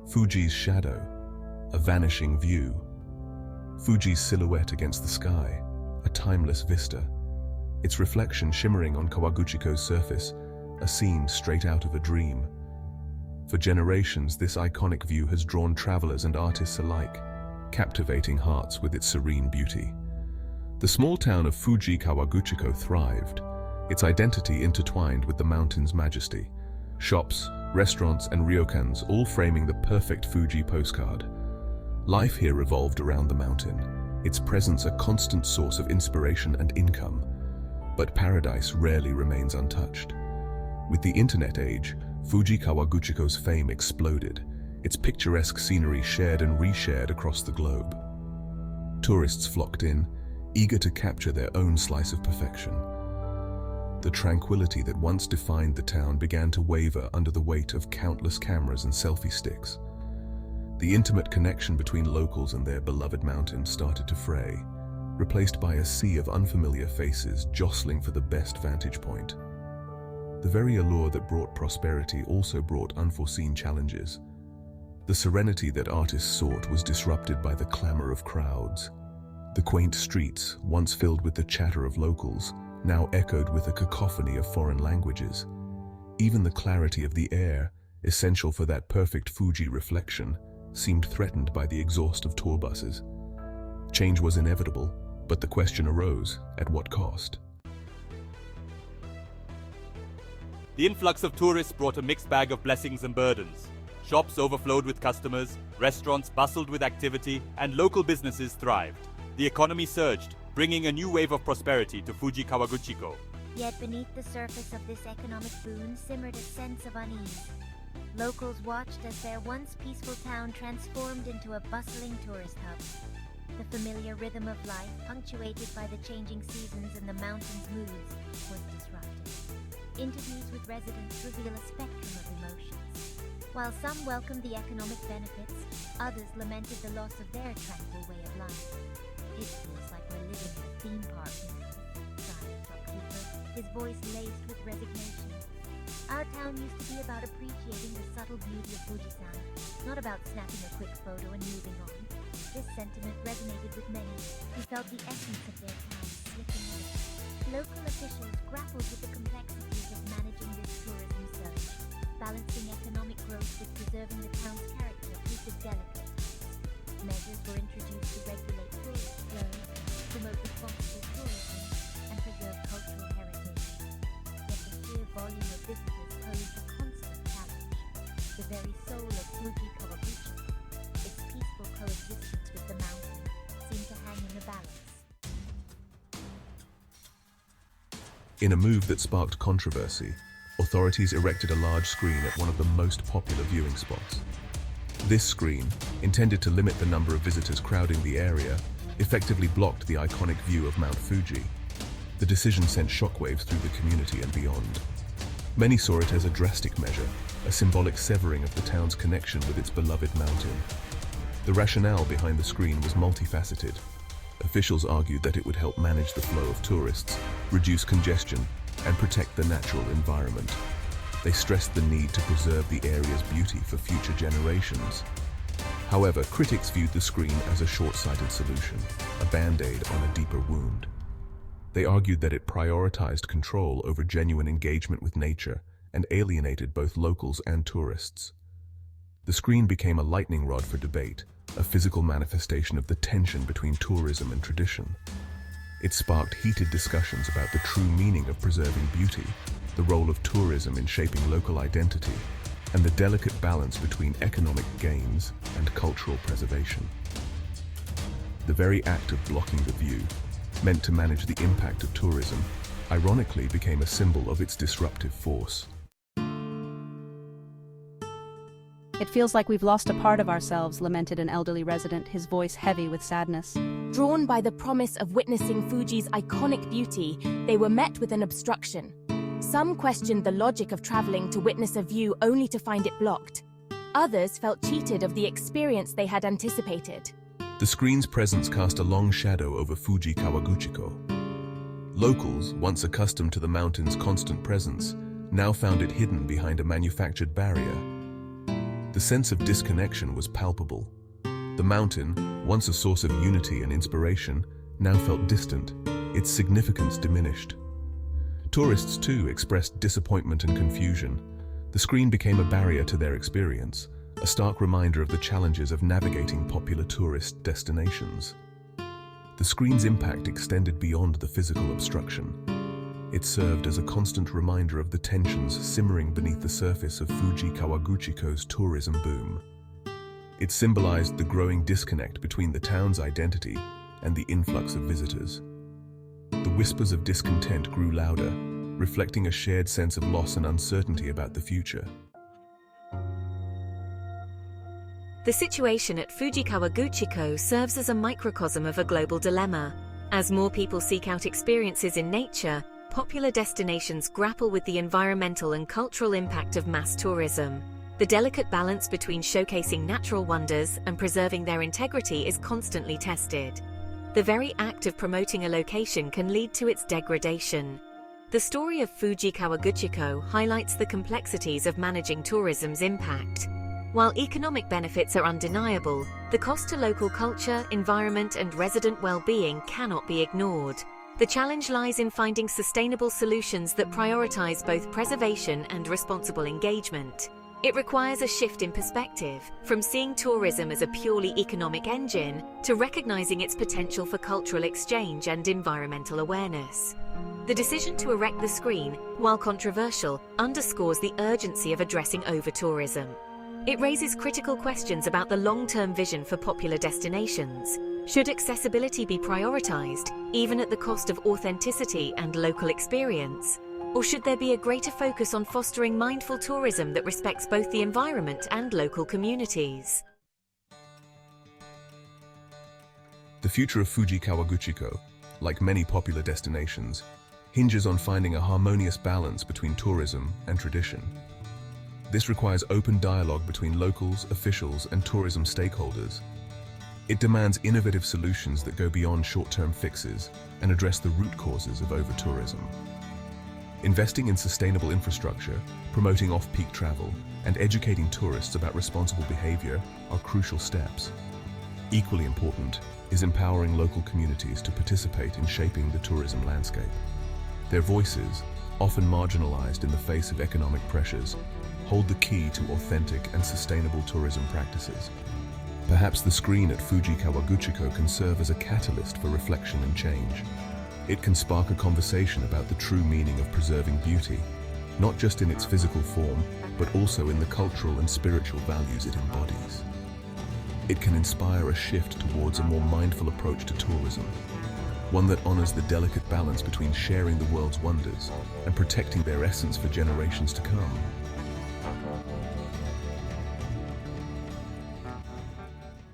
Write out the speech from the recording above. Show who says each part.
Speaker 1: Fuji's shadow, a vanishing view. Fuji's silhouette against the sky, a timeless vista. Its reflection shimmering on Kawaguchiko's surface, a scene straight out of a dream. For generations, this iconic view has drawn travelers and artists alike, captivating hearts with its serene beauty. The small town of Fuji Kawaguchiko thrived, its identity intertwined with the mountain's majesty. Shops, restaurants, and ryokans all framing the perfect Fuji postcard. Life here revolved around the mountain, its presence a constant source of inspiration and income. But paradise rarely remains untouched. With the internet age, Fuji Kawaguchiko's fame exploded, its picturesque scenery shared and reshared across the globe. Tourists flocked in, eager to capture their own slice of perfection. The tranquility that once defined the town began to waver under the weight of countless cameras and selfie sticks. The intimate connection between locals and their beloved mountain started to fray, replaced by a sea of unfamiliar faces jostling for the best vantage point. The very allure that brought prosperity also brought unforeseen challenges. The serenity that artists sought was disrupted by the clamor of crowds. The quaint streets, once filled with the chatter of locals, now echoed with a cacophony of foreign languages. Even the clarity of the air, essential for that perfect Fuji reflection, seemed threatened by the exhaust of tour buses. Change was inevitable, but the question arose, at what cost?
Speaker 2: The influx of tourists brought a mixed bag of blessings and burdens. Shops overflowed with customers, restaurants bustled with activity, and local businesses thrived. The economy surged, bringing a new wave of prosperity to Fuji Kawaguchiko.
Speaker 3: Yet beneath the surface of this economic boon simmered a sense of unease. Locals watched as their once peaceful town transformed into a bustling tourist hub. The familiar rhythm of life, punctuated by the changing seasons and the mountain's moods, was disrupted. Interviews with residents reveal a spectrum of emotions. While some welcomed the economic benefits, others lamented the loss of their tranquil way of life. "It feels like we're living in a theme park now," sighed shopkeeper, his voice laced with resignation. "Our town used to be about appreciating the subtle beauty of Fuji-san, not about snapping a quick photo and moving on." This sentiment resonated with many, who felt the essence of their town slipping away. Local officials grappled with the complexities of managing this tourism surge, balancing economic growth with preserving the town's character proved a delicate task. Measures were introduced to regulate tourist flow, promote responsible tourism, and preserve cultural heritage. Yet the sheer volume of visitors posed a constant challenge. The very soul of Fuji Kawaguchiko, its peaceful coexistence with the mountain, seemed to hang in the balance.
Speaker 1: In a move that sparked controversy, authorities erected a large screen at one of the most popular viewing spots. This screen, intended to limit the number of visitors crowding the area, effectively blocked the iconic view of Mount Fuji. The decision sent shockwaves through the community and beyond. Many saw it as a drastic measure, a symbolic severing of the town's connection with its beloved mountain. The rationale behind the screen was multifaceted. Officials argued that it would help manage the flow of tourists, reduce congestion, and protect the natural environment. They stressed the need to preserve the area's beauty for future generations. However, critics viewed the screen as a short-sighted solution, a band-aid on a deeper wound. They argued that it prioritized control over genuine engagement with nature and alienated both locals and tourists. The screen became a lightning rod for debate, a physical manifestation of the tension between tourism and tradition. It sparked heated discussions about the true meaning of preserving beauty, the role of tourism in shaping local identity, and the delicate balance between economic gains and cultural preservation. The very act of blocking the view, meant to manage the impact of tourism, ironically became a symbol of its disruptive force.
Speaker 4: "It feels like we've lost a part of ourselves," lamented an elderly resident, his voice heavy with sadness.
Speaker 5: Drawn by the promise of witnessing Fuji's iconic beauty, they were met with an obstruction. Some questioned the logic of traveling to witness a view only to find it blocked. Others felt cheated of the experience they had anticipated.
Speaker 1: The screen's presence cast a long shadow over Fuji Kawaguchiko. Locals, once accustomed to the mountain's constant presence, now found it hidden behind a manufactured barrier. The The sense of disconnection was palpable. The mountain, once a source of unity and inspiration, now felt distant, its significance diminished. Tourists, too, expressed disappointment and confusion. The screen became a barrier to their experience, a stark reminder of the challenges of navigating popular tourist destinations. The screen's impact extended beyond the physical obstruction. It served as a constant reminder of the tensions simmering beneath the surface of Fuji Kawaguchiko's tourism boom. It symbolized the growing disconnect between the town's identity and the influx of visitors. The whispers of discontent grew louder, reflecting a shared sense of loss and uncertainty about the future.
Speaker 6: The situation at Fuji Kawaguchiko serves as a microcosm of a global dilemma. As more people seek out experiences in nature, popular destinations grapple with the environmental and cultural impact of mass tourism. The delicate balance between showcasing natural wonders and preserving their integrity is constantly tested. The very act of promoting a location can lead to its degradation. The story of Fuji Kawaguchiko highlights the complexities of managing tourism's impact. While economic benefits are undeniable, the cost to local culture, environment, and resident well-being cannot be ignored. The challenge lies in finding sustainable solutions that prioritize both preservation and responsible engagement. It requires a shift in perspective, from seeing tourism as a purely economic engine to recognizing its potential for cultural exchange and environmental awareness. The decision to erect the screen, while controversial, underscores the urgency of addressing over-tourism. It raises critical questions about the long-term vision for popular destinations. Should accessibility be prioritized, even at the cost of authenticity and local experience? Or should there be a greater focus on fostering mindful tourism that respects both the environment and local communities?
Speaker 1: The future of Fuji Kawaguchiko, like many popular destinations, hinges on finding a harmonious balance between tourism and tradition. This requires open dialogue between locals, officials, and tourism stakeholders. It demands innovative solutions that go beyond short-term fixes and address the root causes of over-tourism. Investing in sustainable infrastructure, promoting off-peak travel, and educating tourists about responsible behavior are crucial steps. Equally important is empowering local communities to participate in shaping the tourism landscape. Their voices, often marginalized in the face of economic pressures, hold the key to authentic and sustainable tourism practices. Perhaps the screen at Fuji Kawaguchiko can serve as a catalyst for reflection and change. It can spark a conversation about the true meaning of preserving beauty, not just in its physical form, but also in the cultural and spiritual values it embodies. It can inspire a shift towards a more mindful approach to tourism, one that honors the delicate balance between sharing the world's wonders and protecting their essence for generations to come.